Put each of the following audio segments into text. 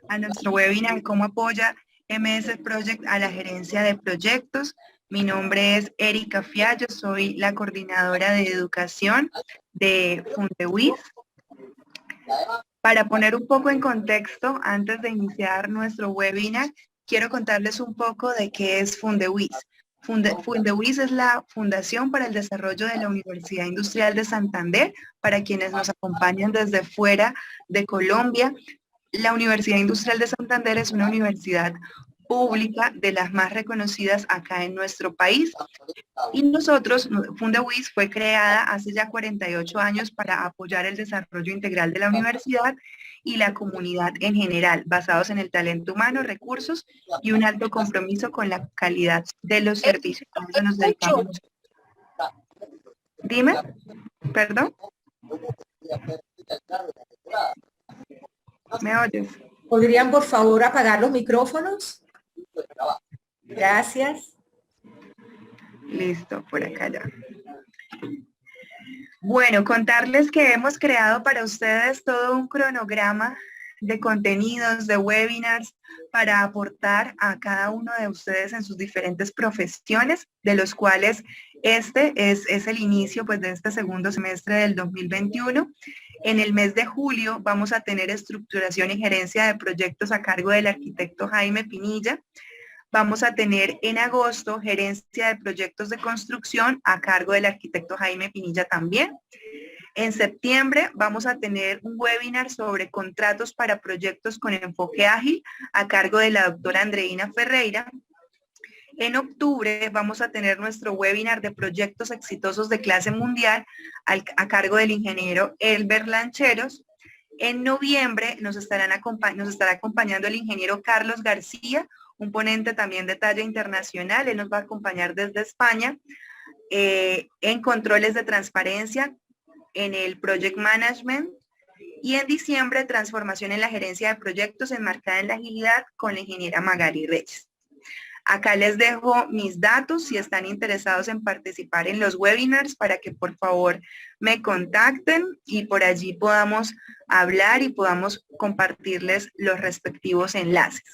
a nuestro webinar ¿Cómo apoya MS Project a la gerencia de proyectos? Mi nombre es Erika Fiallo, soy la coordinadora de educación de Fundewis. Para poner un poco en contexto, antes de iniciar nuestro webinar, quiero contarles un poco de qué es Fundewis. Fundewis es la Fundación para el Desarrollo de la Universidad Industrial de Santander. Para quienes nos acompañan desde fuera de Colombia, la Universidad Industrial de Santander es una universidad pública de las más reconocidas acá en nuestro país. Y nosotros, Fundewis fue creada hace ya 48 años para apoyar el desarrollo integral de la universidad y la comunidad en general, basados en el talento humano, recursos y un alto compromiso con la calidad de los servicios. A eso nos dedicamos. Dime, perdón. ¿Me oyes? ¿Podrían, por favor, apagar los micrófonos? Gracias. Listo, por acá ya. Bueno, contarles que hemos creado para ustedes todo un cronograma de contenidos, de webinars, para aportar a cada uno de ustedes en sus diferentes profesiones, de los cuales este es el inicio pues, de este segundo semestre del 2021. En el mes de julio vamos a tener estructuración y gerencia de proyectos a cargo del arquitecto Jaime Pinilla. Vamos a tener en agosto gerencia de proyectos de construcción a cargo del arquitecto Jaime Pinilla también. En septiembre vamos a tener un webinar sobre contratos para proyectos con enfoque ágil a cargo de la doctora Andreina Ferreira. En octubre vamos a tener nuestro webinar de proyectos exitosos de clase mundial a cargo del ingeniero Elber Lancheros. En noviembre nos estará acompañando el ingeniero Carlos García, un ponente también de talla internacional. Él nos va a acompañar desde España en controles de transparencia, en el Project Management, y en diciembre transformación en la gerencia de proyectos enmarcada en la agilidad con la ingeniera Magali Reyes. Acá les dejo mis datos si están interesados en participar en los webinars para que por favor me contacten y por allí podamos hablar y podamos compartirles los respectivos enlaces.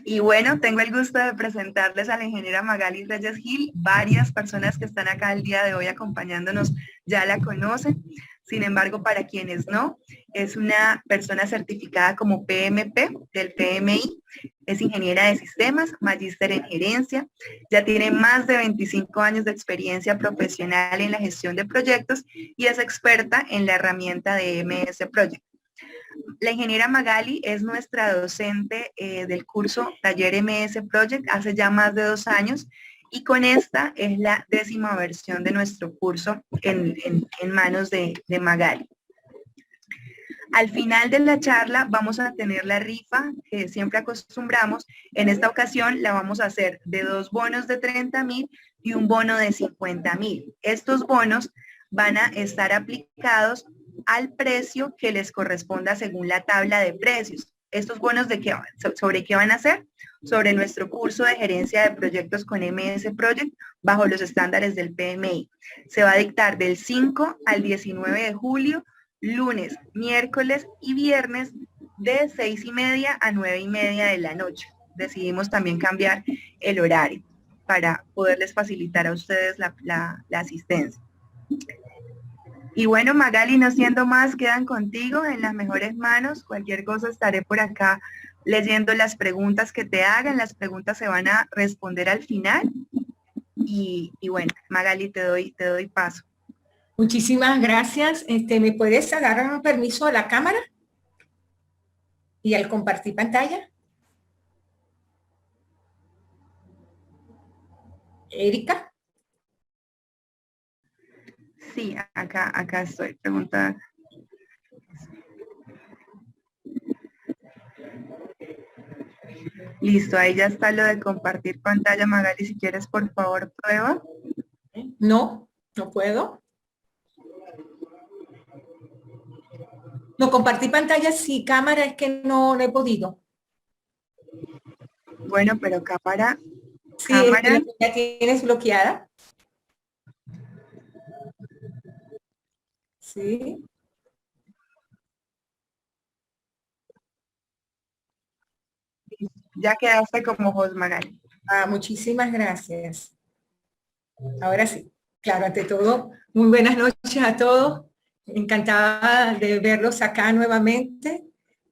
Y bueno, tengo el gusto de presentarles a la ingeniera Magali Reyes Gil. Varias personas que están acá el día de hoy acompañándonos ya la conocen. Sin embargo, para quienes no, es una persona certificada como PMP del PMI, es ingeniera de sistemas, magíster en gerencia, ya tiene más de 25 años de experiencia profesional en la gestión de proyectos y es experta en la herramienta de MS Project. La ingeniera Magali es nuestra docente del curso Taller MS Project hace ya más de 2 años y con esta es la 10ª versión de nuestro curso en manos de Magali. Al final de la charla vamos a tener la rifa que siempre acostumbramos. En esta ocasión la vamos a hacer de 2 bonos de 30,000 y un bono de 50,000. Estos bonos van a estar aplicados al precio que les corresponda según la tabla de precios. ¿Estos bonos sobre qué van a ser? Sobre nuestro curso de gerencia de proyectos con MS Project bajo los estándares del PMI. Se va a dictar del 5 al 19 de julio, lunes, miércoles y viernes de 6:30 a 9:30 de la noche. Decidimos también cambiar el horario para poderles facilitar a ustedes la asistencia. Y bueno, Magali, no siendo más, quedan contigo en las mejores manos. Cualquier cosa estaré por acá leyendo las preguntas que te hagan. Las preguntas se van a responder al final. Y bueno, Magali, te doy paso. Muchísimas gracias. ¿Me puedes dar un permiso a la cámara? Y al compartir pantalla. Erika. Sí, acá estoy preguntando. Listo, ahí ya está lo de compartir pantalla. Magali, si quieres, por favor, prueba. No, no puedo. No, compartir pantalla sí, cámara es que no he podido. Bueno, pero cámara. Sí, cámara. ¿La tienes bloqueada? Sí. Ya quedaste como host, Magali. Muchísimas gracias. Ahora sí, claro, ante todo, muy buenas noches a todos. Encantada de verlos acá nuevamente.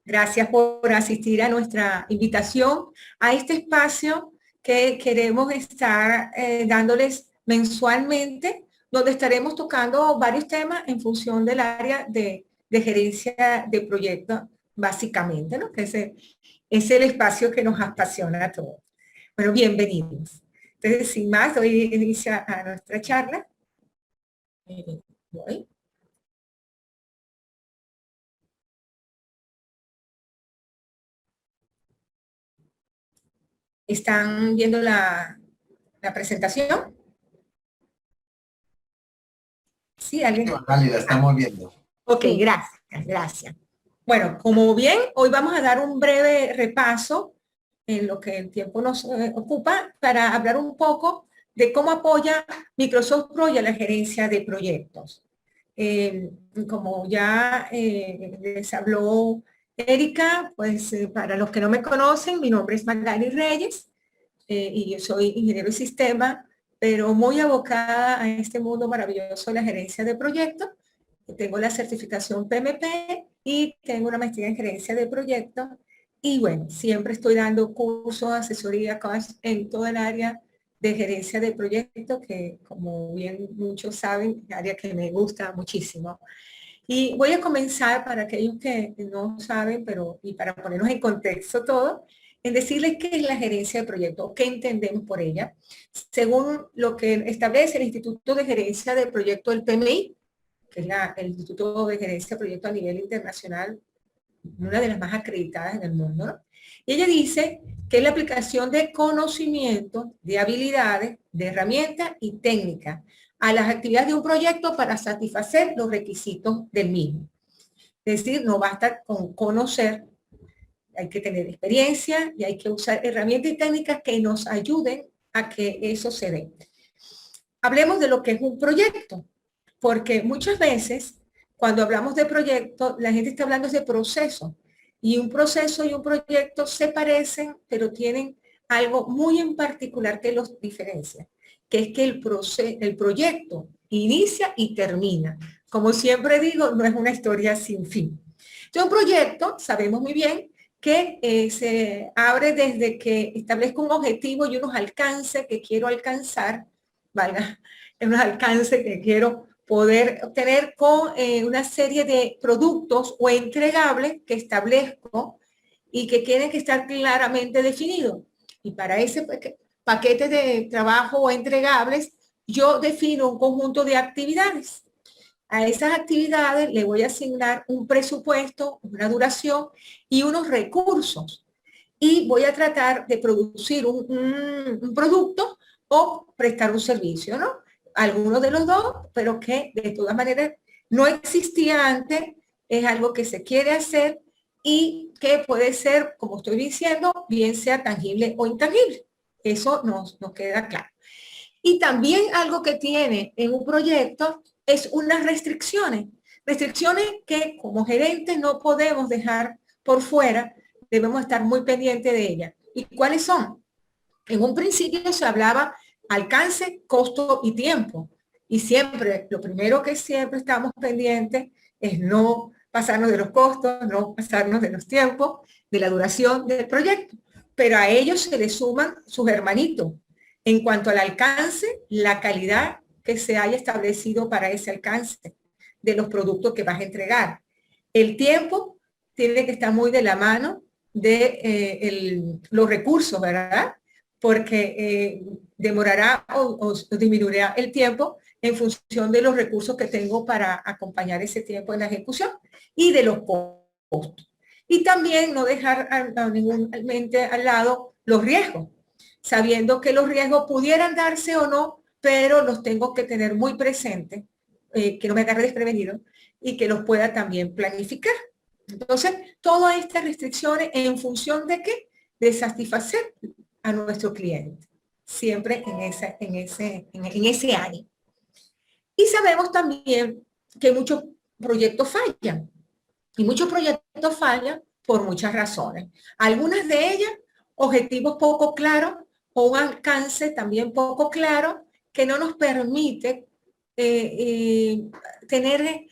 Gracias por asistir a nuestra invitación a este espacio que queremos estar dándoles mensualmente, donde estaremos tocando varios temas en función del área de gerencia de proyectos, básicamente, ¿no? Que es el espacio que nos apasiona a todos. Bueno, bienvenidos. Entonces, sin más, doy inicio a nuestra charla. Voy. ¿Están viendo la presentación? Sí, alguien. Vale, la estamos viendo. Ok, gracias, gracias. Bueno, como bien, hoy vamos a dar un breve repaso en lo que el tiempo nos ocupa para hablar un poco de cómo apoya Microsoft Project a la gerencia de proyectos. Como ya les habló Erika, pues para los que no me conocen, mi nombre es Magali Reyes y yo soy ingeniero de sistema, pero muy abocada a este mundo maravilloso de la gerencia de proyectos. Tengo la certificación PMP y tengo una maestría en gerencia de proyectos. Y bueno, siempre estoy dando cursos, asesoría, en toda el área de gerencia de proyectos, que como bien muchos saben, es área que me gusta muchísimo. Y voy a comenzar para aquellos que no saben, pero y para ponernos en contexto todo, en decirles qué es la gerencia de proyectos, qué entendemos por ella, según lo que establece el Instituto de Gerencia de Proyectos del PMI, que es el Instituto de Gerencia de Proyectos a nivel internacional, una de las más acreditadas en el mundo, ¿no? Y ella dice que es la aplicación de conocimiento, de habilidades, de herramientas y técnicas a las actividades de un proyecto para satisfacer los requisitos del mismo. Es decir, no basta con conocer, hay que tener experiencia y hay que usar herramientas y técnicas que nos ayuden a que eso se dé. Hablemos de lo que es un proyecto, porque muchas veces cuando hablamos de proyecto, la gente está hablando de proceso, y un proceso y un proyecto se parecen, pero tienen algo muy en particular que los diferencia, que es que el proyecto inicia y termina. Como siempre digo, no es una historia sin fin. Entonces, un proyecto, sabemos muy bien, que se abre desde que establezco un objetivo y unos alcances que quiero alcanzar, valga, unos alcances que quiero poder obtener con una serie de productos o entregables que establezco y que tienen que estar claramente definidos. Y para ese paquete de trabajo o entregables, yo defino un conjunto de actividades. A esas actividades le voy a asignar un presupuesto, una duración y unos recursos. Y voy a tratar de producir un producto o prestar un servicio, ¿no? Algunos de los dos, pero que de todas maneras no existía antes, es algo que se quiere hacer y que puede ser, como estoy diciendo, bien sea tangible o intangible. Eso nos queda claro. Y también algo que tiene en un proyecto es unas restricciones. Restricciones que como gerentes no podemos dejar por fuera, debemos estar muy pendientes de ellas. ¿Y cuáles son? En un principio se hablaba alcance, costo y tiempo. Y siempre, lo primero que siempre estamos pendientes es no pasarnos de los costos, no pasarnos de los tiempos, de la duración del proyecto. Pero a ellos se les suman sus hermanitos. En cuanto al alcance, la calidad que se haya establecido para ese alcance de los productos que vas a entregar. El tiempo tiene que estar muy de la mano de los recursos, ¿verdad? Porque demorará o disminuirá el tiempo en función de los recursos que tengo para acompañar ese tiempo en la ejecución y de los costos. Y también no dejar ningúnmente al lado los riesgos, sabiendo que los riesgos pudieran darse o no, pero los tengo que tener muy presentes, que no me agarre desprevenido y que los pueda también planificar. Entonces, todas estas restricciones en función de qué? De satisfacer a nuestro cliente, siempre en ese área. Y sabemos también que muchos proyectos fallan, y muchos proyectos fallan por muchas razones. Algunas de ellas objetivos poco claros o un alcance también poco claro que no nos permite tener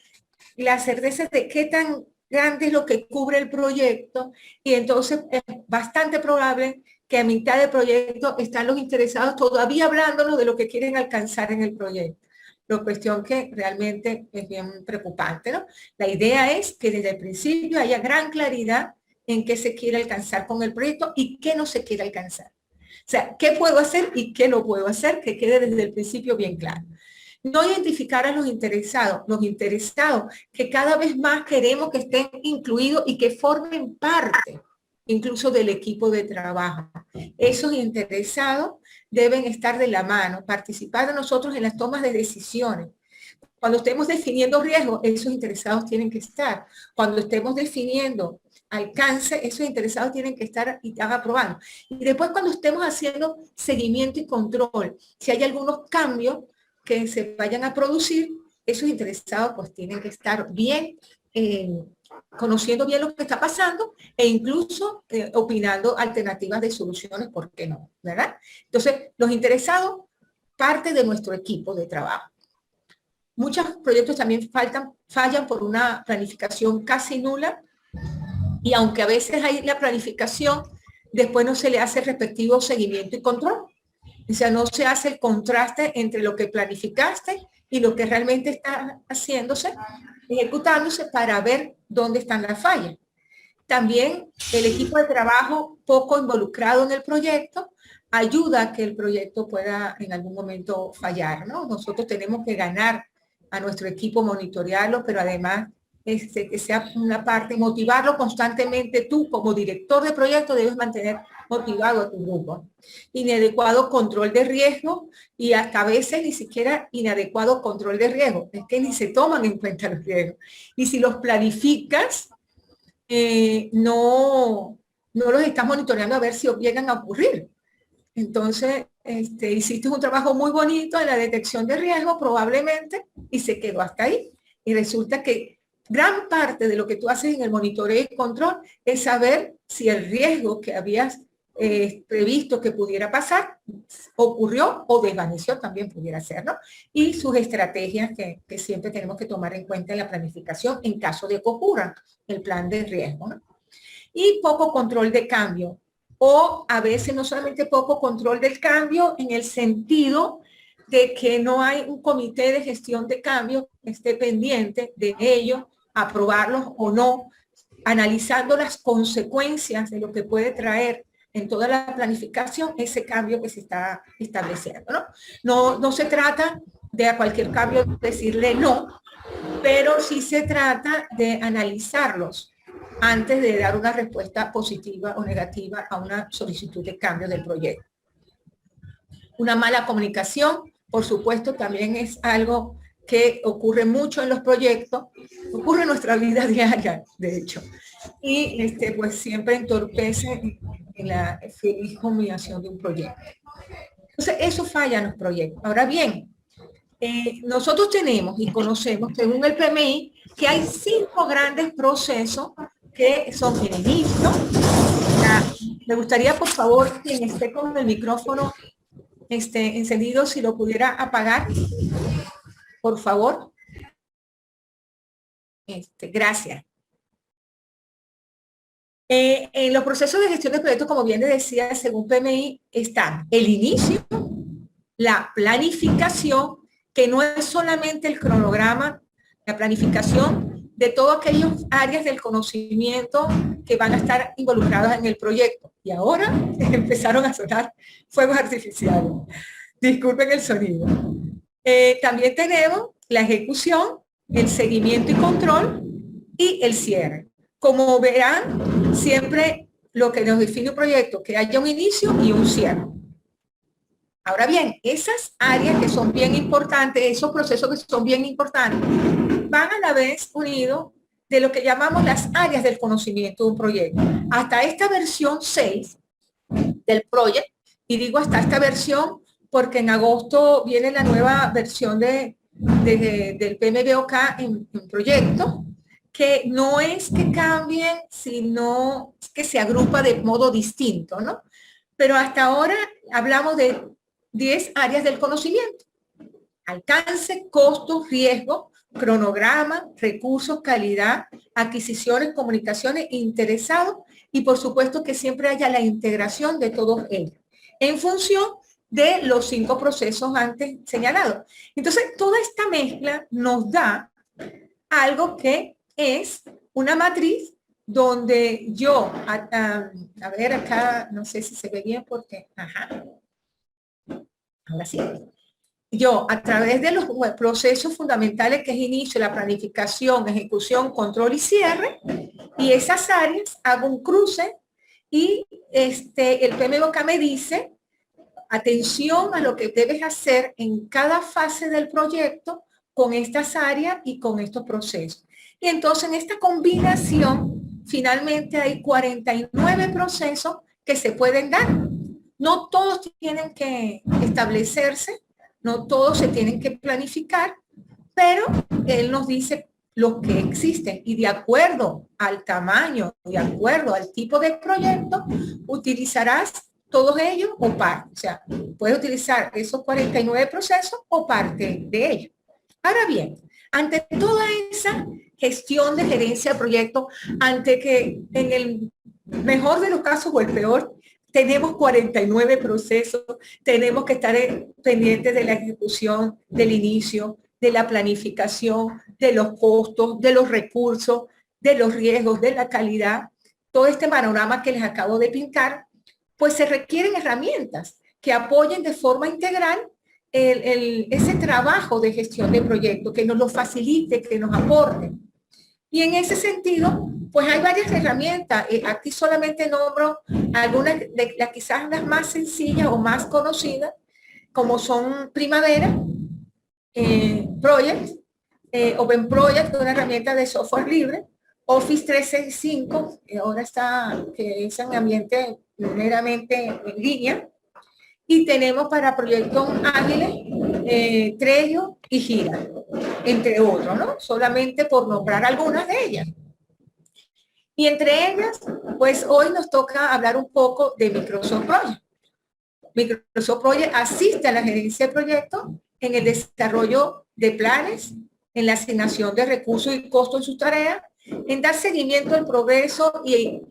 la certeza de qué tan grande es lo que cubre el proyecto, y entonces es bastante probable que a mitad del proyecto están los interesados todavía hablándonos de lo que quieren alcanzar en el proyecto. La cuestión que realmente es bien preocupante, ¿no? La idea es que desde el principio haya gran claridad en qué se quiere alcanzar con el proyecto y qué no se quiere alcanzar. O sea, qué puedo hacer y qué no puedo hacer, que quede desde el principio bien claro. No identificar a los interesados que cada vez más queremos que estén incluidos y que formen parte incluso del equipo de trabajo. Esos interesados deben estar de la mano, participar de nosotros en las tomas de decisiones. Cuando estemos definiendo riesgos, esos interesados tienen que estar. Cuando estemos definiendo alcance, esos interesados tienen que estar y están aprobando. Y después cuando estemos haciendo seguimiento y control, si hay algunos cambios que se vayan a producir, esos interesados pues tienen que estar bien, conociendo bien lo que está pasando e incluso opinando alternativas de soluciones, ¿por qué no? ¿Verdad? Entonces, los interesados, parte de nuestro equipo de trabajo. Muchos proyectos también fallan por una planificación casi nula, y aunque a veces hay la planificación, después no se le hace el respectivo seguimiento y control. O sea, no se hace el contraste entre lo que planificaste y lo que realmente está haciéndose, ejecutándose, para ver dónde están las fallas. También el equipo de trabajo poco involucrado en el proyecto ayuda a que el proyecto pueda en algún momento fallar, ¿no? Nosotros tenemos que ganar a nuestro equipo, monitorearlo, pero además que sea una parte, motivarlo constantemente. Tú como director de proyecto debes mantener motivado a tu grupo. Inadecuado control de riesgo, y hasta a veces ni siquiera inadecuado control de riesgo, es que ni se toman en cuenta los riesgos. Y si los planificas, no los estás monitoreando a ver si llegan a ocurrir. Entonces, hiciste un trabajo muy bonito en la detección de riesgo probablemente y se quedó hasta ahí. Y resulta que gran parte de lo que tú haces en el monitoreo y control es saber si el riesgo que habías previsto que pudiera pasar ocurrió o desvaneció, también pudiera ser, ¿no? Y sus estrategias que siempre tenemos que tomar en cuenta en la planificación en caso de que ocurra el plan de riesgo, ¿no? Y poco control de cambio, o a veces no solamente poco control del cambio en el sentido de que no hay un comité de gestión de cambio que esté pendiente de ello, aprobarlos o no, analizando las consecuencias de lo que puede traer en toda la planificación ese cambio que se está estableciendo, ¿no? No se trata de a cualquier cambio decirle no, pero sí se trata de analizarlos antes de dar una respuesta positiva o negativa a una solicitud de cambio del proyecto. Una mala comunicación, por supuesto, también es algo que ocurre mucho en los proyectos, ocurre en nuestra vida diaria, de hecho, y pues siempre entorpece en la feliz combinación de un proyecto. Entonces, eso falla en los proyectos. Ahora bien, nosotros tenemos y conocemos, según el PMI, que hay 5 grandes procesos que son el inicio. Me gustaría, por favor, quien esté con el micrófono encendido, si lo pudiera apagar, por favor. Gracias. En los procesos de gestión de proyectos, como bien les decía, según PMI, están el inicio, la planificación, que no es solamente el cronograma, la planificación de todas aquellas áreas del conocimiento que van a estar involucradas en el proyecto. Y ahora empezaron a sonar fuegos artificiales. Disculpen el sonido. También tenemos la ejecución, el seguimiento y control y el cierre. Como verán, siempre lo que nos define un proyecto, que haya un inicio y un cierre. Ahora bien, esas áreas que son bien importantes, esos procesos que son bien importantes, van a la vez unidos de lo que llamamos las áreas del conocimiento de un proyecto. Hasta esta versión 6 del proyecto, y digo hasta esta versión porque en agosto viene la nueva versión del PMBOK en proyecto, que no es que cambien, sino que se agrupa de modo distinto, ¿no? Pero hasta ahora hablamos de 10 áreas del conocimiento: alcance, costos, riesgo, cronograma, recursos, calidad, adquisiciones, comunicaciones, interesados, y por supuesto que siempre haya la integración de todos ellos en función de los 5 procesos antes señalados. Entonces, toda esta mezcla nos da algo que es una matriz donde yo, a ver acá, no sé si se ve bien porque, ajá, ahora sí. Yo, a través de los procesos fundamentales que es inicio, la planificación, ejecución, control y cierre, y esas áreas, hago un cruce y el PMBOK me dice, atención a lo que debes hacer en cada fase del proyecto con estas áreas y con estos procesos. Y entonces en esta combinación, finalmente hay 49 procesos que se pueden dar. No todos tienen que establecerse, no todos se tienen que planificar, pero él nos dice los que existen y de acuerdo al tamaño, de acuerdo al tipo de proyecto, utilizarás todos ellos o parte. O sea, puedes utilizar esos 49 procesos o parte de ellos. Ahora bien, ante toda esa gestión de gerencia de proyecto, ante que en el mejor de los casos o el peor, tenemos 49 procesos, tenemos que estar pendientes de la ejecución, del inicio, de la planificación, de los costos, de los recursos, de los riesgos, de la calidad. Todo este panorama que les acabo de pintar, pues se requieren herramientas que apoyen de forma integral ese trabajo de gestión de proyectos, que nos lo facilite, que nos aporte. Y en ese sentido, pues hay varias herramientas. Aquí solamente nombro algunas de las quizás las más sencillas o más conocidas, como son Primavera, Project, Open Project, una herramienta de software libre, Office 365, que ahora está, que es en ambiente meramente en línea, y tenemos para proyectos ágiles Trello y Gira, entre otros, ¿no? Solamente por nombrar algunas de ellas. Y entre ellas, pues hoy nos toca hablar un poco de Microsoft Project. Microsoft Project asiste a la gerencia de proyectos en el desarrollo de planes, en la asignación de recursos y costos en sus tareas, en dar seguimiento al progreso y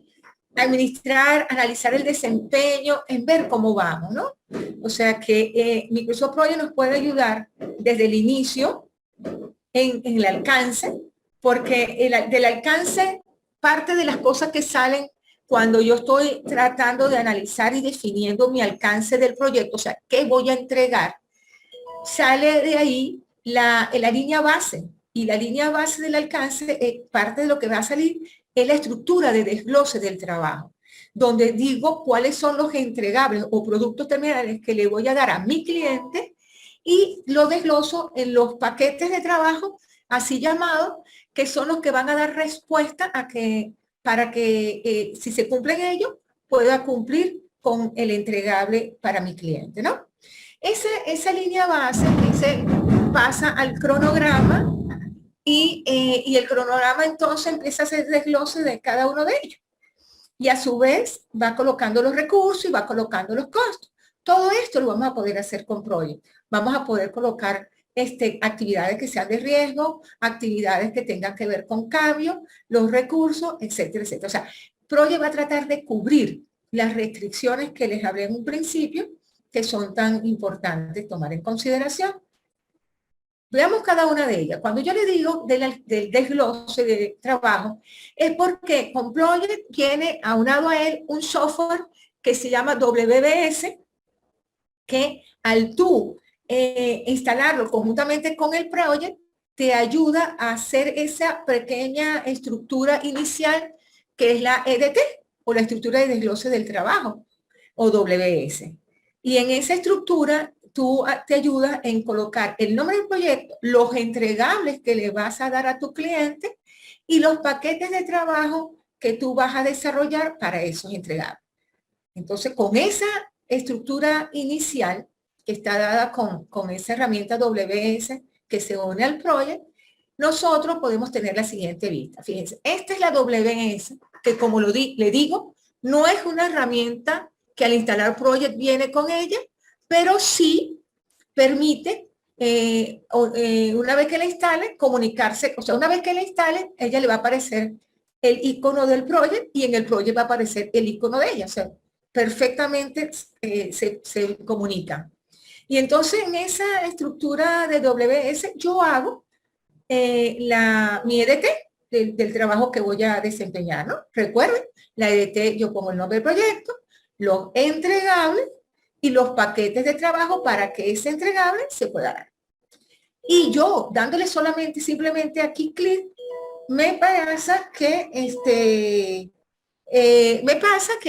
administrar, analizar el desempeño, en ver cómo vamos, ¿no? O sea que Microsoft Project nos puede ayudar desde el inicio en el alcance, porque del alcance parte de las cosas que salen cuando yo estoy tratando de analizar y definiendo mi alcance del proyecto, o sea, qué voy a entregar, sale de ahí la línea base, y la línea base del alcance, parte de lo que va a salir es la estructura de desglose del trabajo, donde digo cuáles son los entregables o productos terminales que le voy a dar a mi cliente y lo desgloso en los paquetes de trabajo, así llamados, que son los que van a dar respuesta a que, para que si se cumplen ellos, pueda cumplir con el entregable para mi cliente, ¿no? Esa línea base se pasa al cronograma y el cronograma entonces empieza a hacer desglose de cada uno de ellos. Y a su vez va colocando los recursos y va colocando los costos. Todo esto lo vamos a poder hacer con Project. Vamos a poder colocar actividades que sean de riesgo, actividades que tengan que ver con cambio, los recursos, etcétera, etcétera. O sea, Project va a tratar de cubrir las restricciones que les hablé en un principio, que son tan importantes tomar en consideración. Veamos cada una de ellas. Cuando yo le digo del desglose de trabajo, es porque con Project tiene aunado a él un software que se llama WBS, que al tú instalarlo conjuntamente con el Project, te ayuda a hacer esa pequeña estructura inicial que es la EDT, o la estructura de desglose del trabajo, o WBS. Y en esa estructura tú te ayudas en colocar el nombre del proyecto, los entregables que le vas a dar a tu cliente y los paquetes de trabajo que tú vas a desarrollar para esos entregables. Entonces, con esa estructura inicial que está dada con esa herramienta WBS que se une al Project, nosotros podemos tener la siguiente vista. Fíjense, esta es la WBS, que como le digo, no es una herramienta que al instalar Project viene con ella, pero sí permite, una vez que la instale, comunicarse, o sea, una vez que la instale, ella le va a aparecer el icono del Project y en el Project va a aparecer el icono de ella, o sea, perfectamente se comunican. Y entonces en esa estructura de WS yo hago mi EDT del trabajo que voy a desempeñar, ¿no? Recuerden, la EDT yo pongo el nombre del proyecto, los entregables y los paquetes de trabajo para que ese entregable se pueda dar. Y yo dándole simplemente aquí clic, me pasa que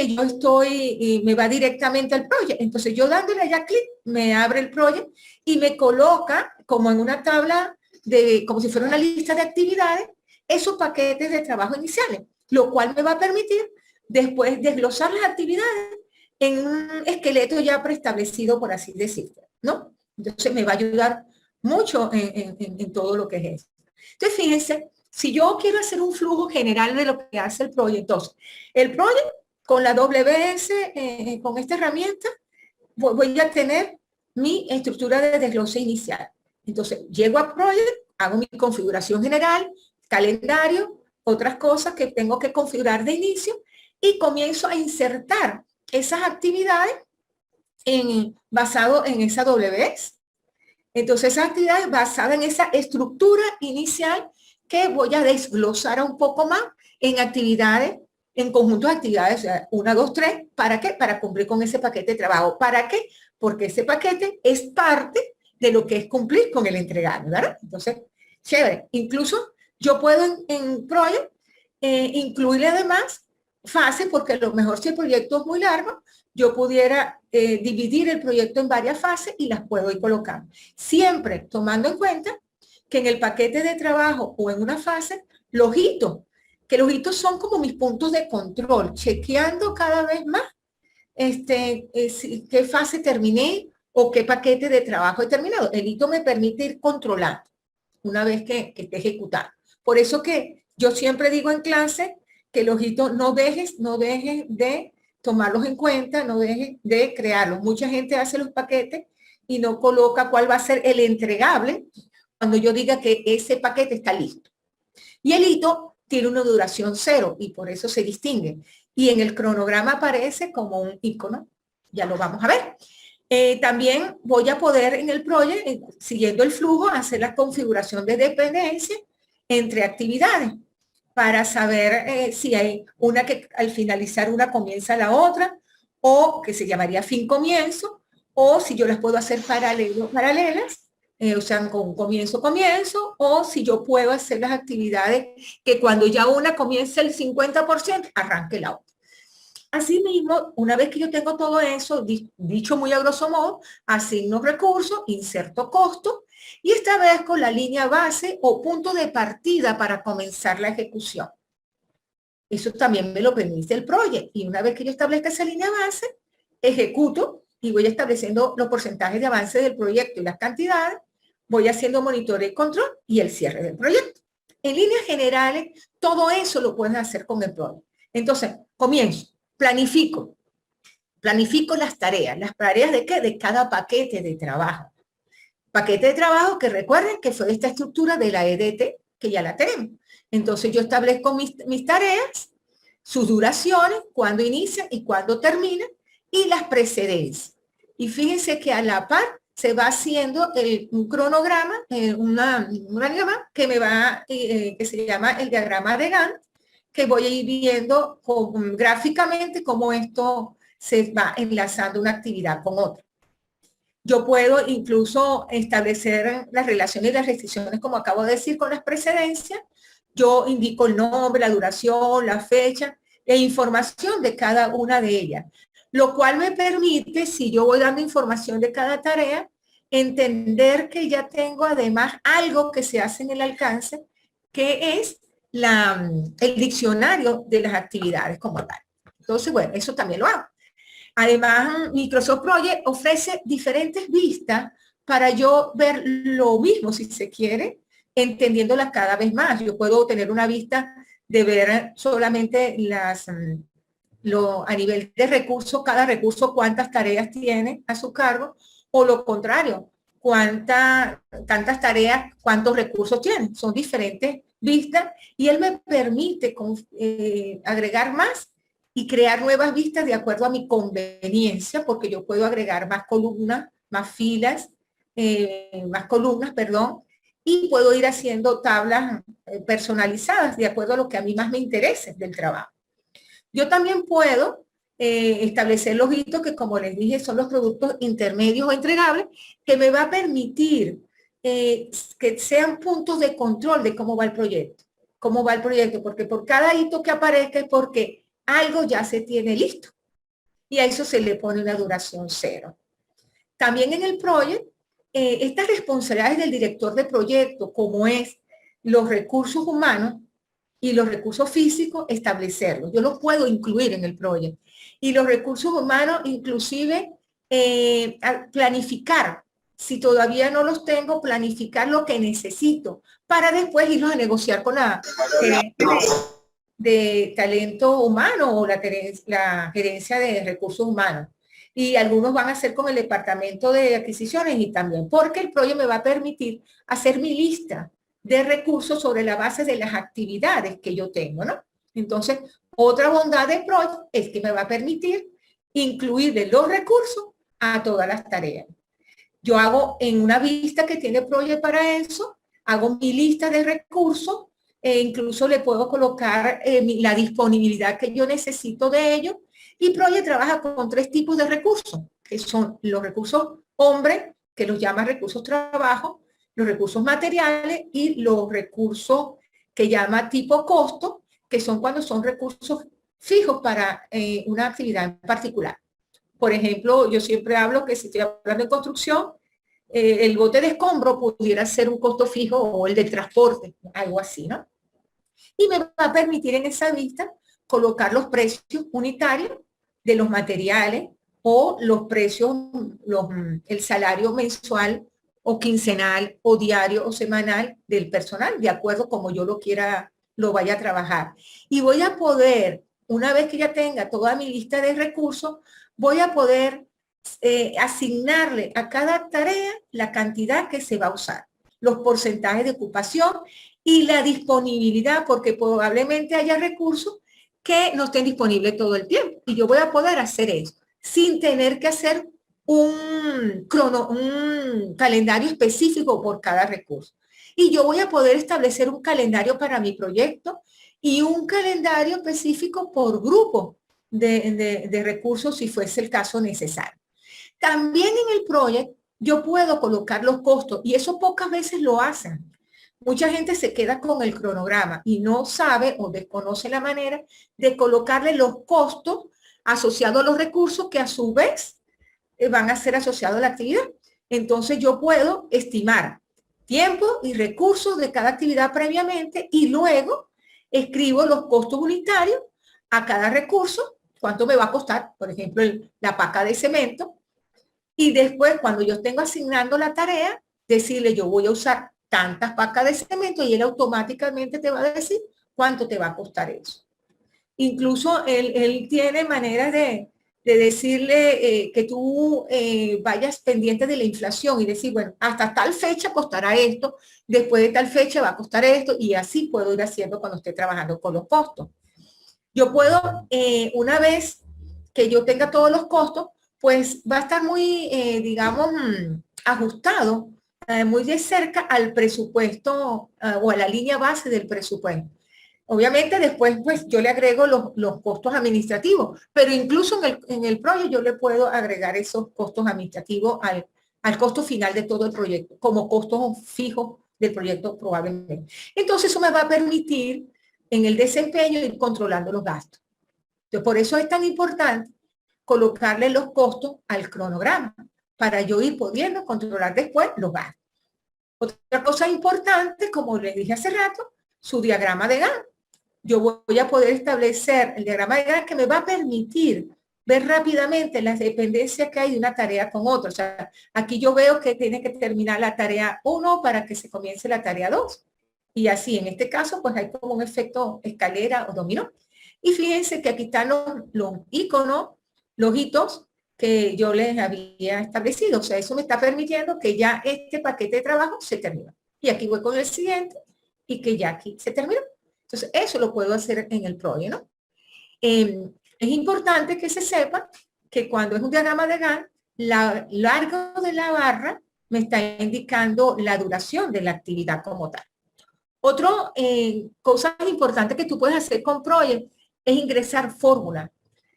yo estoy, me va directamente al proyecto. Entonces yo dándole allá clic, me abre el proyecto y me coloca como en una tabla como si fuera una lista de actividades, esos paquetes de trabajo iniciales, lo cual me va a permitir después desglosar las actividades en un esqueleto ya preestablecido, por así decirlo, ¿no? Entonces me va a ayudar mucho en todo lo que es eso. Entonces fíjense, si yo quiero hacer un flujo general de lo que hace el proyecto, entonces, el proyecto con la WS, con esta herramienta, voy a tener mi estructura de desglose inicial. Entonces, llego a Project, hago mi configuración general, calendario, otras cosas que tengo que configurar de inicio y comienzo a insertar esas actividades basado en esa WS. Entonces, esas actividades basadas en esa estructura inicial que voy a desglosar un poco más en actividades, en conjuntos de actividades, o sea, 1, 2, 3, ¿para qué? Para cumplir con ese paquete de trabajo. ¿Para qué? Porque ese paquete es parte de lo que es cumplir con el entregable, ¿verdad? Entonces, chévere. Incluso yo puedo en Project incluirle además fases, porque a lo mejor si el proyecto es muy largo, yo pudiera dividir el proyecto en varias fases y las puedo ir colocando. Siempre tomando en cuenta que en el paquete de trabajo o en una fase, los hitos, que los hitos son como mis puntos de control, chequeando cada vez más qué fase terminé o qué paquete de trabajo he terminado. El hito me permite ir controlando una vez que esté ejecutando. Por eso que yo siempre digo en clase que los hitos no dejes de tomarlos en cuenta, no dejes de crearlos. Mucha gente hace los paquetes y no coloca cuál va a ser el entregable cuando yo diga que ese paquete está listo. Y el hito tiene una duración 0 y por eso se distingue. Y en el cronograma aparece como un icono. Ya lo vamos a ver. También voy a poder en el proyecto, siguiendo el flujo, hacer la configuración de dependencia entre actividades para saber si hay una que al finalizar una comienza la otra o que se llamaría fin comienzo, o si yo las puedo hacer paralelas, o sea, con comienzo, o si yo puedo hacer las actividades que cuando ya una comienza el 50%, arranque la otra. Asimismo, una vez que yo tengo todo eso, dicho muy a grosso modo, asigno recursos, inserto costo, y esta vez con la línea base o punto de partida para comenzar la ejecución. Eso también me lo permite el proyecto. Y una vez que yo establezca esa línea base, ejecuto y voy estableciendo los porcentajes de avance del proyecto y las cantidades, voy haciendo monitoreo y control y el cierre del proyecto. En líneas generales, todo eso lo puedes hacer con el proyecto. Entonces, comienzo, planifico las tareas de qué, de cada paquete de trabajo. Paquete de trabajo que recuerden que fue esta estructura de la EDT, que ya la tenemos. Entonces yo establezco mis tareas, sus duraciones, cuándo inician y cuándo terminan, y las precedencias. Y fíjense que a la par se va haciendo un cronograma, un diagrama que me va, que se llama el diagrama de Gantt, que voy a ir viendo gráficamente cómo esto se va enlazando una actividad con otra. Yo puedo incluso establecer las relaciones y las restricciones, como acabo de decir, con las precedencias. Yo indico el nombre, la duración, la fecha e información de cada una de ellas, lo cual me permite, si yo voy dando información de cada tarea, entender que ya tengo además algo que se hace en el alcance, que es el diccionario de las actividades como tal. Entonces, bueno, eso también lo hago. Además, Microsoft Project ofrece diferentes vistas para yo ver lo mismo, si se quiere, entendiéndolas cada vez más. Yo puedo tener una vista de ver solamente a nivel de recursos, cada recurso cuántas tareas tiene a su cargo, o lo contrario, tantas tareas, cuántos recursos tiene. Son diferentes vistas y él me permite agregar más y crear nuevas vistas de acuerdo a mi conveniencia, porque yo puedo agregar más columnas, más columnas, perdón, y puedo ir haciendo tablas personalizadas de acuerdo a lo que a mí más me interese del trabajo. Yo también puedo establecer los hitos que, como les dije, son los productos intermedios o entregables, que me va a permitir que sean puntos de control de cómo va el proyecto. Cómo va el proyecto, porque por cada hito que aparezca es porque algo ya se tiene listo. Y a eso se le pone una duración 0. También en el proyecto, estas responsabilidades del director de proyecto, como es los recursos humanos y los recursos físicos, establecerlos. Yo los puedo incluir en el proyecto. Y los recursos humanos, inclusive, planificar. Si todavía no los tengo, planificar lo que necesito para después irlos a negociar con la gerencia de talento humano o la gerencia de recursos humanos. Y algunos van a ser con el departamento de adquisiciones y también, porque el proyecto me va a permitir hacer mi lista de recursos sobre la base de las actividades que yo tengo, ¿no? Entonces, otra bondad de Project es que me va a permitir incluir de los recursos a todas las tareas. Yo hago en una vista que tiene Project para eso, hago mi lista de recursos e incluso le puedo colocar la disponibilidad que yo necesito de ellos. Y Project trabaja con 3 tipos de recursos, que son los recursos hombres, que los llama recursos trabajo, los recursos materiales y los recursos que llama tipo costo, que son cuando son recursos fijos para una actividad en particular. Por ejemplo, yo siempre hablo que si estoy hablando de construcción, el bote de escombro pudiera ser un costo fijo o el de transporte, algo así, ¿no? Y me va a permitir en esa vista colocar los precios unitarios de los materiales o los precios, el salario mensual o quincenal o diario o semanal del personal, de acuerdo como yo lo vaya a trabajar. Y voy a poder, una vez que ya tenga toda mi lista de recursos, voy a poder asignarle a cada tarea la cantidad que se va a usar, los porcentajes de ocupación y la disponibilidad, porque probablemente haya recursos que no estén disponibles todo el tiempo. Y yo voy a poder hacer eso sin tener que hacer un calendario específico por cada recurso. Y yo voy a poder establecer un calendario para mi proyecto y un calendario específico por grupo de recursos si fuese el caso necesario. También en el proyecto yo puedo colocar los costos y eso pocas veces lo hacen. Mucha gente se queda con el cronograma y no sabe o desconoce la manera de colocarle los costos asociados a los recursos que a su vez van a ser asociados a la actividad. Entonces yo puedo estimar tiempo y recursos de cada actividad previamente y luego escribo los costos unitarios a cada recurso, cuánto me va a costar, por ejemplo, la paca de cemento, y después cuando yo tengo asignando la tarea, decirle yo voy a usar tantas pacas de cemento y él automáticamente te va a decir cuánto te va a costar eso. Incluso él tiene maneras de decirle que tú vayas pendiente de la inflación y decir, bueno, hasta tal fecha costará esto, después de tal fecha va a costar esto, y así puedo ir haciendo cuando esté trabajando con los costos. Yo puedo, una vez que yo tenga todos los costos, pues va a estar muy, digamos, ajustado, muy de cerca al presupuesto o a la línea base del presupuesto. Obviamente después pues yo le agrego los costos administrativos, pero incluso en el proyecto yo le puedo agregar esos costos administrativos al costo final de todo el proyecto, como costos fijos del proyecto probablemente. Entonces eso me va a permitir en el desempeño ir controlando los gastos. Entonces, por eso es tan importante colocarle los costos al cronograma para yo ir pudiendo controlar después los gastos. Otra cosa importante, como les dije hace rato, su diagrama de Gantt. Yo voy a poder establecer el diagrama de Gantt que me va a permitir ver rápidamente las dependencias que hay de una tarea con otra. O sea, aquí yo veo que tiene que terminar la tarea 1 para que se comience la tarea 2. Y así, en este caso, pues hay como un efecto escalera o dominó. Y fíjense que aquí están los iconos, los hitos que yo les había establecido. O sea, eso me está permitiendo que ya este paquete de trabajo se terminó. Y aquí voy con el siguiente y que ya aquí se terminó. Entonces, eso lo puedo hacer en el Project, ¿no? Es importante que se sepa que cuando es un diagrama de Gantt, largo de la barra me está indicando la duración de la actividad como tal. Otra cosa importante que tú puedes hacer con Project es ingresar fórmulas,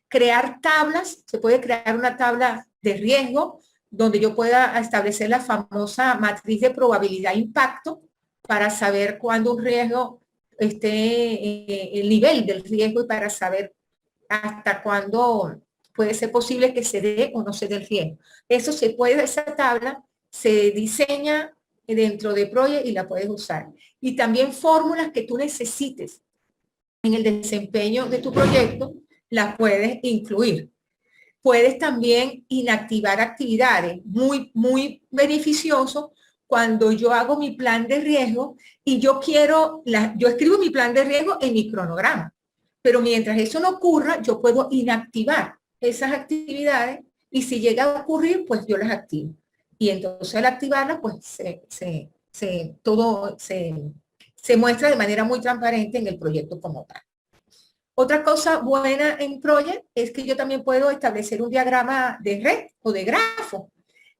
crear tablas. Se puede crear una tabla de riesgo donde yo pueda establecer la famosa matriz de probabilidad-impacto para saber cuándo un riesgo esté, el nivel del riesgo y para saber hasta cuándo puede ser posible que se dé o no se dé el riesgo. Eso se puede, esa tabla se diseña dentro de Project y la puedes usar. Y también fórmulas que tú necesites en el desempeño de tu proyecto, las puedes incluir. Puedes también inactivar actividades, muy beneficioso cuando yo hago mi plan de riesgo y yo escribo mi plan de riesgo en mi cronograma. Pero mientras eso no ocurra, yo puedo inactivar esas actividades y si llega a ocurrir, pues yo las activo. Y entonces al activarlas, pues todo se muestra de manera muy transparente en el proyecto como tal. Otra cosa buena en Project es que yo también puedo establecer un diagrama de red o de grafo,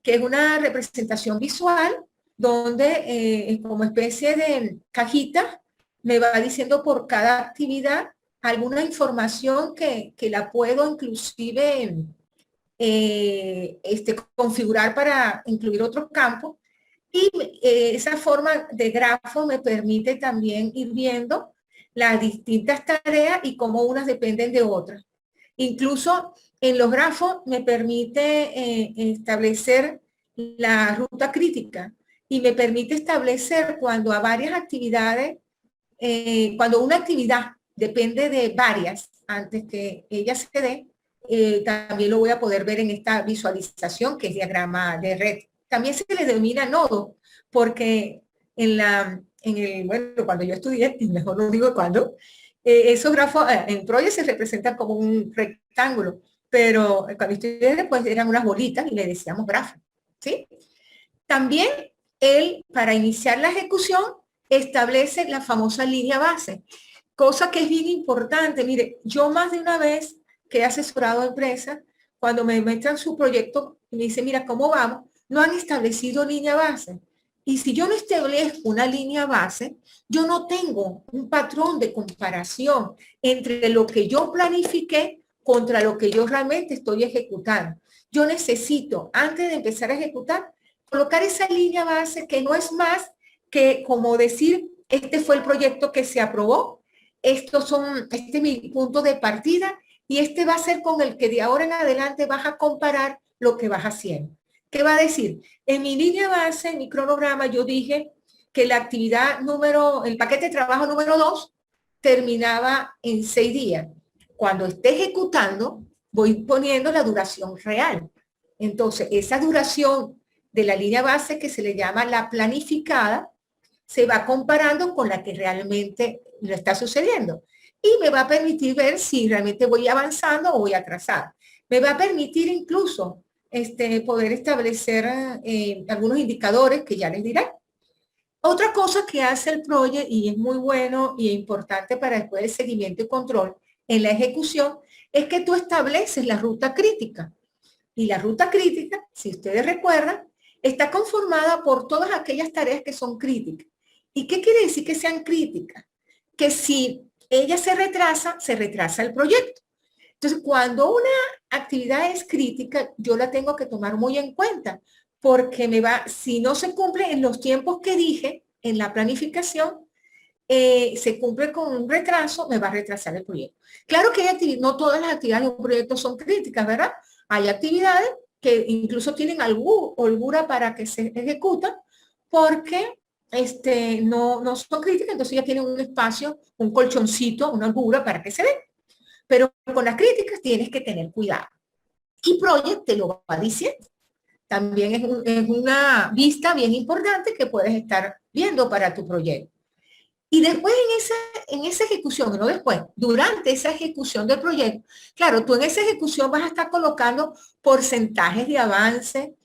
que es una representación visual donde como especie de cajita me va diciendo por cada actividad alguna información que la puedo inclusive configurar para incluir otros campos. Y esa forma de grafo me permite también ir viendo las distintas tareas y cómo unas dependen de otras. Incluso en los grafos me permite establecer la ruta crítica y me permite establecer cuando a varias actividades, cuando una actividad depende de varias antes que ella se dé, también lo voy a poder ver en esta visualización que es diagrama de red. También se le denomina nodo, porque bueno, cuando yo estudié, mejor no digo cuándo, esos grafos en Project se representan como un rectángulo, pero cuando estudié pues eran unas bolitas y le decíamos grafo, ¿sí? También él, para iniciar la ejecución, establece la famosa línea base, cosa que es bien importante. Mire, yo más de una vez que he asesorado a empresas, cuando me muestran su proyecto, me dicen, mira, ¿cómo vamos? No han establecido línea base. Y si yo no establezco una línea base, yo no tengo un patrón de comparación entre lo que yo planifiqué contra lo que yo realmente estoy ejecutando. Yo necesito, antes de empezar a ejecutar, colocar esa línea base que no es más que como decir, este fue el proyecto que se aprobó, este es mi punto de partida y este va a ser con el que de ahora en adelante vas a comparar lo que vas haciendo. ¿Qué va a decir? En mi línea base, en mi cronograma, yo dije que la actividad el paquete de trabajo número 2 terminaba en 6 días. Cuando esté ejecutando, voy poniendo la duración real. Entonces, esa duración de la línea base que se le llama la planificada, se va comparando con la que realmente lo está sucediendo. Y me va a permitir ver si realmente voy avanzando o voy atrasada. Me va a permitir incluso poder establecer algunos indicadores que ya les diré. Otra cosa que hace el Project y es muy bueno y importante para después el seguimiento y control en la ejecución es que tú estableces la ruta crítica. Y la ruta crítica, si ustedes recuerdan, está conformada por todas aquellas tareas que son críticas. ¿Y qué quiere decir que sean críticas? Que si ella se retrasa el proyecto. Entonces, cuando una actividad es crítica, yo la tengo que tomar muy en cuenta, porque si no se cumple en los tiempos que dije en la planificación, se cumple con un retraso, me va a retrasar el proyecto. Claro que no todas las actividades de un proyecto son críticas, ¿verdad? Hay actividades que incluso tienen holgura para que se ejecutan porque no son críticas, entonces ya tienen un espacio, un colchoncito, una holgura para que se den. Pero con las críticas tienes que tener cuidado. Y Project te lo va diciendo. También es una vista bien importante que puedes estar viendo para tu proyecto. Y después en esa ejecución, no después, durante esa ejecución del proyecto, claro, tú en esa ejecución vas a estar colocando porcentajes de avance,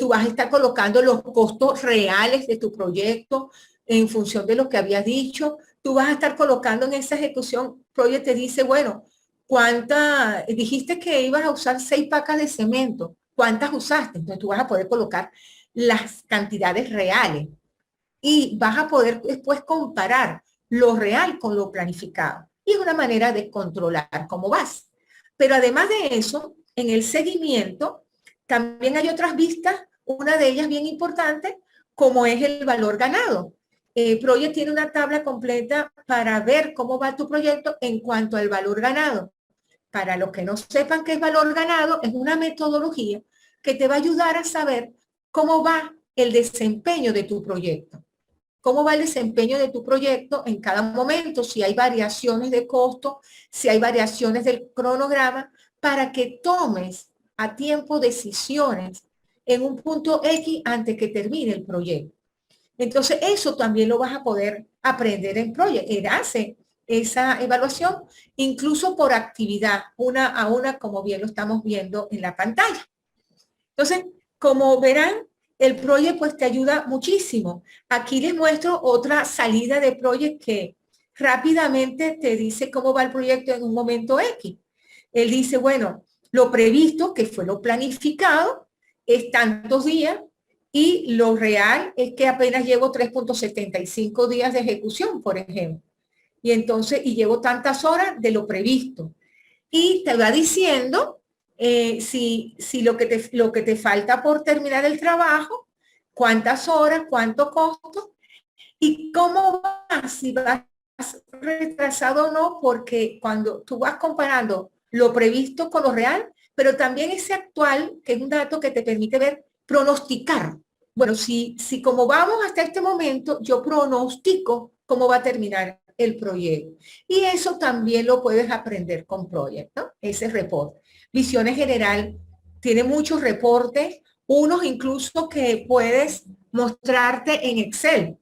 tú vas a estar colocando los costos reales de tu proyecto en función de lo que habías dicho, tú vas a estar colocando en esa ejecución, Project te dice, bueno, dijiste que ibas a usar 6 pacas de cemento, ¿cuántas usaste? Entonces tú vas a poder colocar las cantidades reales y vas a poder después comparar lo real con lo planificado. Y es una manera de controlar cómo vas. Pero además de eso, en el seguimiento, también hay otras vistas, una de ellas bien importante, como es el valor ganado. Project tiene una tabla completa para ver cómo va tu proyecto en cuanto al valor ganado. Para los que no sepan qué es valor ganado, es una metodología que te va a ayudar a saber cómo va el desempeño de tu proyecto. Cómo va el desempeño de tu proyecto en cada momento, si hay variaciones de costo, si hay variaciones del cronograma, para que tomes a tiempo decisiones en un punto X antes que termine el proyecto. Entonces, eso también lo vas a poder aprender en Project. Él hace esa evaluación, incluso por actividad, una a una, como bien lo estamos viendo en la pantalla. Entonces, como verán, el Project pues te ayuda muchísimo. Aquí les muestro otra salida de Project que rápidamente te dice cómo va el proyecto en un momento X. Él dice, bueno, lo previsto, que fue lo planificado, es tantos días, y lo real es que apenas llevo 3.75 días de ejecución, por ejemplo. Y entonces, y llevo tantas horas de lo previsto. Y te va diciendo si lo que te falta por terminar el trabajo, cuántas horas, cuánto costo y cómo vas, si vas retrasado o no, porque cuando tú vas comparando lo previsto con lo real, pero también ese actual, que es un dato que te permite ver, pronosticar. Bueno, si como vamos hasta este momento, yo pronostico cómo va a terminar el proyecto. Y eso también lo puedes aprender con Project, ¿no? Ese reporte. Visiones General tiene muchos reportes, unos incluso que puedes mostrarte en Excel.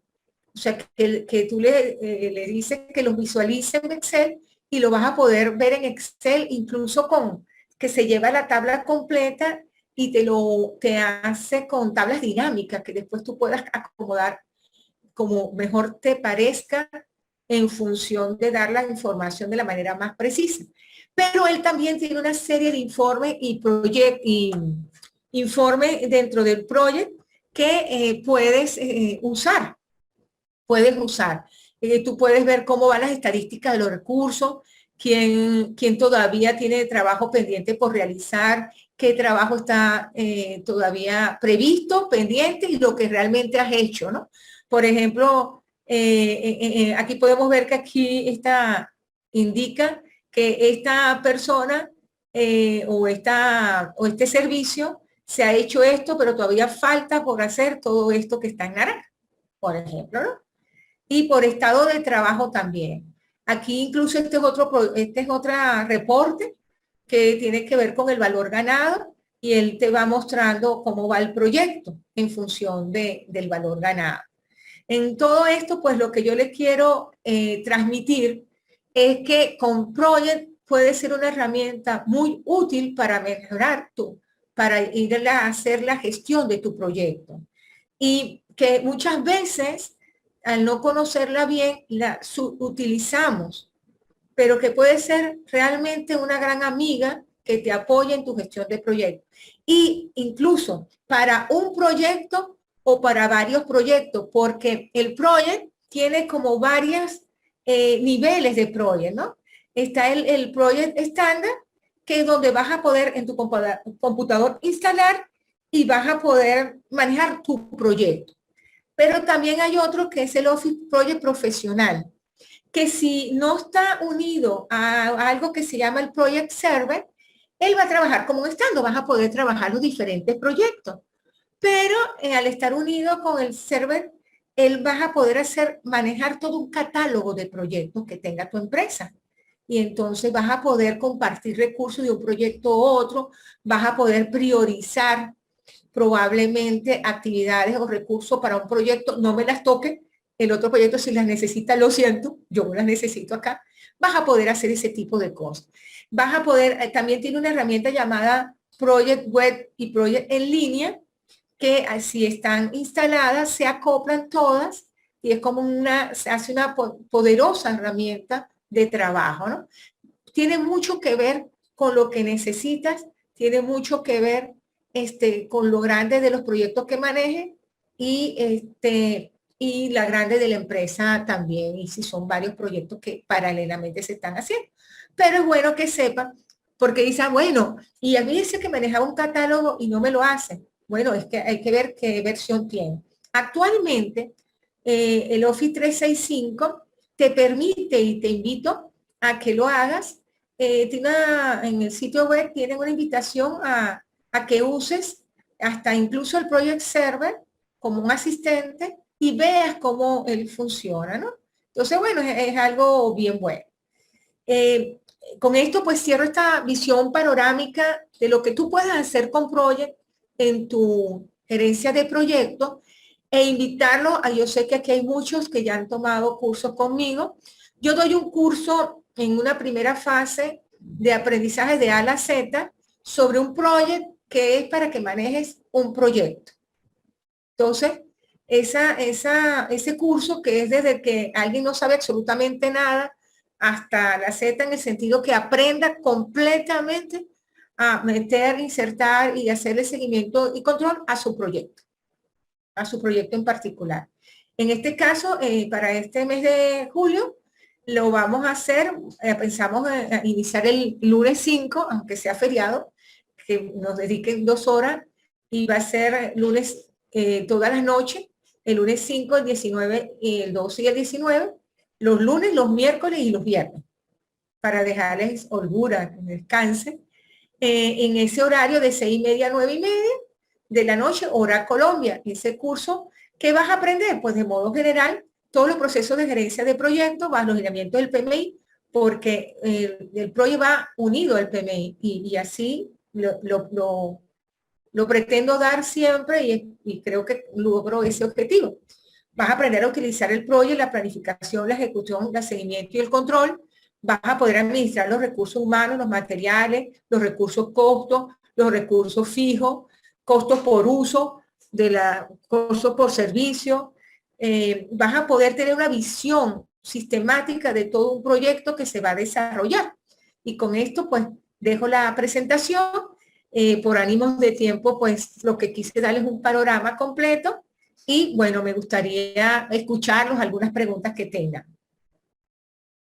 O sea, que tú le dices que los visualice en Excel y lo vas a poder ver en Excel, incluso con que se lleva la tabla completa y te hace con tablas dinámicas que después tú puedas acomodar como mejor te parezca en función de dar la información de la manera más precisa. Pero él también tiene una serie de informes y informes dentro del proyecto que puedes usar. Tú puedes ver cómo van las estadísticas de los recursos, quién todavía tiene trabajo pendiente por realizar, qué trabajo está todavía previsto, pendiente y lo que realmente has hecho, ¿no? Por ejemplo, aquí podemos ver que aquí indica que esta persona o este servicio se ha hecho esto, pero todavía falta por hacer todo esto que está en naranja, por ejemplo, ¿no? Y por estado de trabajo también. Aquí incluso este es otro reporte que tiene que ver con el valor ganado y él te va mostrando cómo va el proyecto en función del valor ganado. En todo esto, pues lo que yo les quiero transmitir es que con Project puede ser una herramienta muy útil para mejorar para ir a hacer la gestión de tu proyecto. Y que muchas veces, al no conocerla bien, la utilizamos, pero que puede ser realmente una gran amiga que te apoye en tu gestión de proyectos. Y incluso para un proyecto o para varios proyectos, porque el project tiene como varios niveles de project, ¿no? Está el project estándar, que es donde vas a poder en tu computador instalar y vas a poder manejar tu proyecto. Pero también hay otro que es el Office Project Profesional, que si no está unido a algo que se llama el Project Server, él va a trabajar como un estándar, vas a poder trabajar los diferentes proyectos. Pero al estar unido con el server, él vas a poder manejar todo un catálogo de proyectos que tenga tu empresa. Y entonces vas a poder compartir recursos de un proyecto a otro, vas a poder priorizar probablemente actividades o recursos para un proyecto, no me las toque, el otro proyecto si las necesitas, lo siento, yo las necesito acá, vas a poder hacer ese tipo de cosas. Vas a poder, también tiene una herramienta llamada Project Web y Project en línea, que si están instaladas, se acoplan todas y es como se hace una poderosa herramienta de trabajo, ¿no? Tiene mucho que ver con lo que necesitas, tiene mucho que ver con lo grande de los proyectos que manejes y la grande de la empresa también, y si son varios proyectos que paralelamente se están haciendo. Pero es bueno que sepan, porque dicen, bueno, y a mí dice que manejaba un catálogo y no me lo hacen. Bueno, es que hay que ver qué versión tiene. Actualmente, el Office 365 te permite y te invito a que lo hagas. En el sitio web tienen una invitación a que uses hasta incluso el Project Server como un asistente y veas cómo él funciona, ¿no? Entonces, bueno, es algo bien bueno. Con esto pues cierro esta visión panorámica de lo que tú puedes hacer con Project en tu gerencia de proyectos e invitarlo a, yo sé que aquí hay muchos que ya han tomado cursos conmigo. Yo doy un curso en una primera fase de aprendizaje de A a la Z sobre un proyecto que es para que manejes un proyecto. Entonces, ese curso que es desde que alguien no sabe absolutamente nada hasta la Z en el sentido que aprenda completamente a meter, insertar y hacerle seguimiento y control a su proyecto en particular. En este caso, para este mes de julio, lo vamos a hacer, pensamos iniciar el lunes 5, aunque sea feriado, que nos dediquen 2 horas y va a ser lunes todas las noches, el lunes 5, el 19, el 12 y el 19, los lunes, los miércoles y los viernes, para dejarles holgura, descanse, en ese horario de 6:30 a 9:30 de la noche, hora Colombia. Ese curso, ¿qué vas a aprender? Pues de modo general, todos los procesos de gerencia de proyectos, más los lineamientos del PMI, porque el proyecto va unido al PMI y así lo pretendo dar siempre y creo que logro ese objetivo. Vas a aprender a utilizar el proyecto, la planificación, la ejecución, el seguimiento y el control. Vas a poder administrar los recursos humanos, los materiales, los recursos costos, los recursos fijos, costos por uso, costos por servicio. Vas a poder tener una visión sistemática de todo un proyecto que se va a desarrollar. Y con esto, pues, dejo la presentación. Por ánimos de tiempo, pues, lo que quise darles un panorama completo. Y, bueno, me gustaría escucharlos, algunas preguntas que tengan.